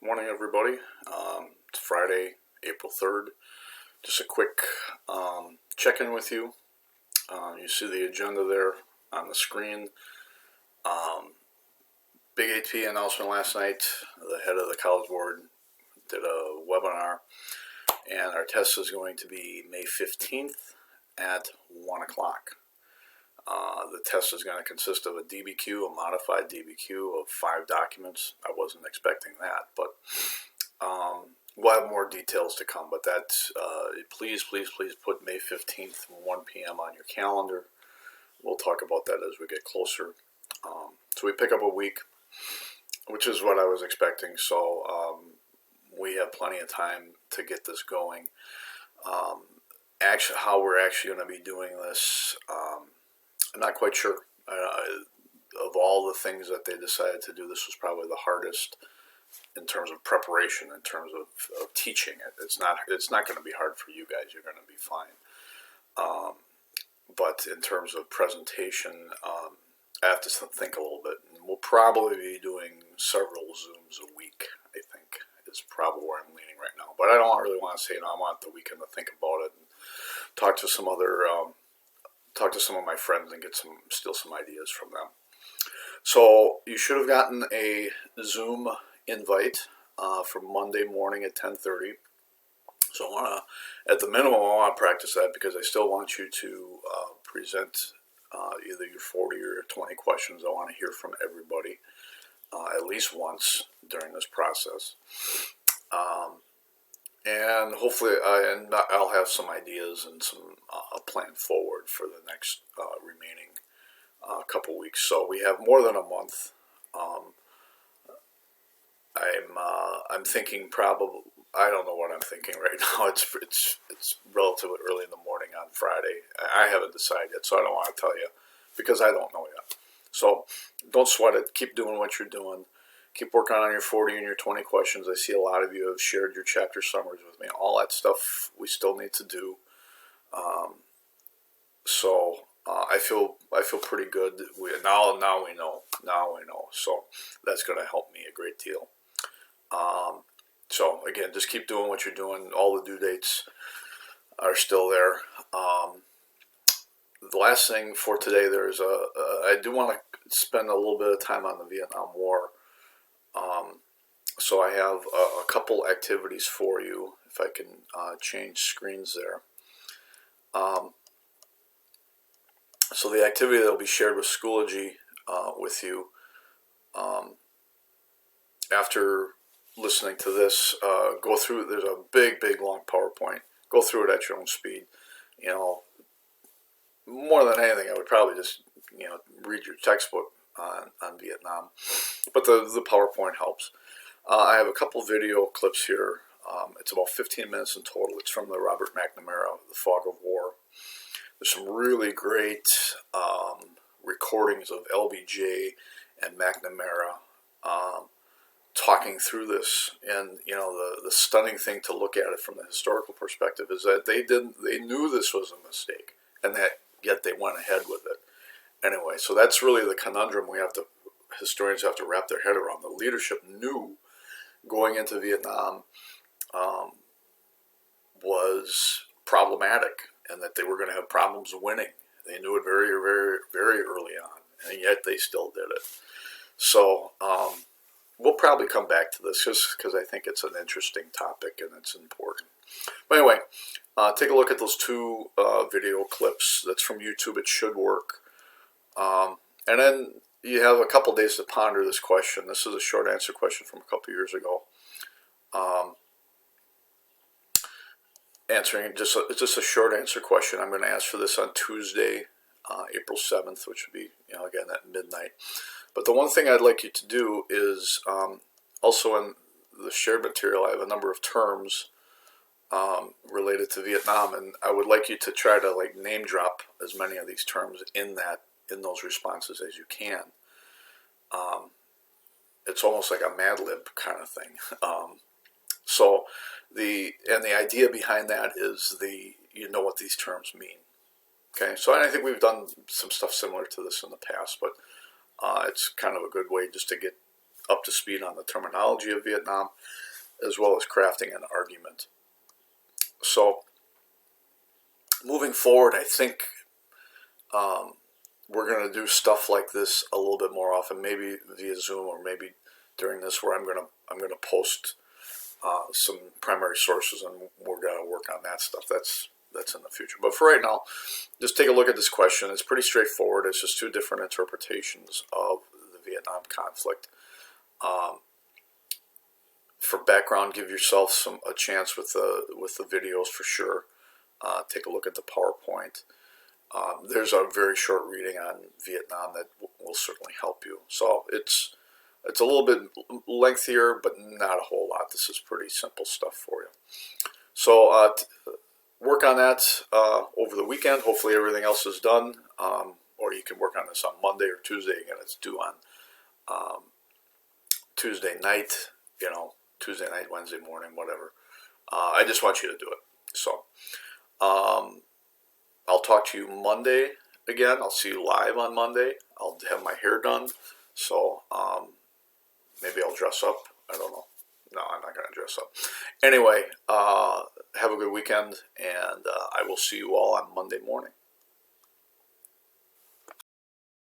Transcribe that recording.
Morning, everybody. It's Friday, April 3rd. Just a quick check-in with you. You see the agenda there on the screen. Big AP announcement last night. The head of the College Board did a webinar, and our test is going to be May 15th at 1 o'clock. The test is going to consist of a DBQ, a modified DBQ of 5 documents. I wasn't expecting that, but we'll have more details to come. But that's, please put May 15th, 1 p.m. on your calendar. We'll talk about that as we get closer. So we pick up a week, which is what I was expecting. So we have plenty of time to get this going. Actually, how we're actually going to be doing this, I'm not quite sure. Of all the things that they decided to do, this was probably the hardest in terms of preparation, in terms of teaching it. It's not going to be hard for you guys. You're going to be fine. But in terms of presentation, I have to think a little bit. And we'll probably be doing several Zooms a week, I think, is probably where I'm leaning right now. But I don't really want to say, I want the weekend to think about it and talk to some other talk to some of my friends and steal some ideas from them. So you should have gotten a Zoom invite for Monday morning at 10:30. So I want to, at the minimum, I want to practice that because I still want you to present either your 40 or 20 questions. I want to hear from everybody at least once during this process. And hopefully, I'll have some ideas and some a plan forward for the next remaining couple weeks. So we have more than a month. I'm thinking probably, I don't know what I'm thinking right now. It's relatively early in the morning on Friday. I haven't decided yet, so I don't want to tell you because I don't know yet. So don't sweat it. Keep doing what you're doing. Keep working on your 40 and your 20 questions. I see a lot of you have shared your chapter summaries with me. All that stuff we still need to do. I feel pretty good. Now we know. So that's going to help me a great deal. So again, just keep doing what you're doing. All the due dates are still there. The last thing for today, I do want to spend a little bit of time on the Vietnam War. So I have a couple activities for you, if I can change screens there. So the activity that will be shared with Schoology with you after listening to this, go through, there's a big long PowerPoint. Go through it at your own speed. More than anything, I would probably just, read your textbook on Vietnam. But the PowerPoint helps. I have a couple video clips here. It's about 15 minutes in total. It's from the Robert McNamara, The Fog of War. There's some really great recordings of LBJ and McNamara talking through this. And the stunning thing to look at it from the historical perspective is that they knew this was a mistake, and that yet they went ahead with it anyway. So that's really the conundrum historians have to wrap their head around. The leadership knew going into Vietnam was problematic and that they were going to have problems winning. They knew it very early on, and yet they still did it. So we'll probably come back to this just because I think it's an interesting topic and it's important. But anyway, take a look at those 2 video clips. That's from YouTube. It should work. And then you have a couple days to ponder this question. This is a short answer question from a couple years ago. Answering just a short answer question. I'm going to ask for this on Tuesday, April 7th, which would be, again, at midnight. But the one thing I'd like you to do is also in the shared material, I have a number of terms related to Vietnam, and I would like you to try to name drop as many of these terms in those responses as you can. It's almost like a Mad Lib kind of thing. So the idea behind that is what these terms mean. Okay, so I think we've done some stuff similar to this in the past, but it's kind of a good way just to get up to speed on the terminology of Vietnam, as well as crafting an argument. So moving forward, I think we're going to do stuff like this a little bit more often, maybe via Zoom, or maybe during this where I'm going to post some primary sources, and we're going to work on that stuff. That's in the future. But for right now, just take a look at this question. It's pretty straightforward. It's just two different interpretations of the Vietnam conflict. For background, give yourself a chance with the videos for sure. Take a look at the PowerPoint. There's a very short reading on Vietnam that will certainly help you. So it's a little bit lengthier, but not a whole lot. This is pretty simple stuff for you. So work on that over the weekend. Hopefully everything else is done, or you can work on this on Monday or Tuesday. Again, it's due on Tuesday night, Tuesday night, Wednesday morning, whatever. I just want you to do it. So I'll talk to you Monday again. I'll see you live on Monday. I'll have my hair done. So maybe I'll dress up. I don't know. No, I'm not going to dress up. Anyway, have a good weekend, and I will see you all on Monday morning.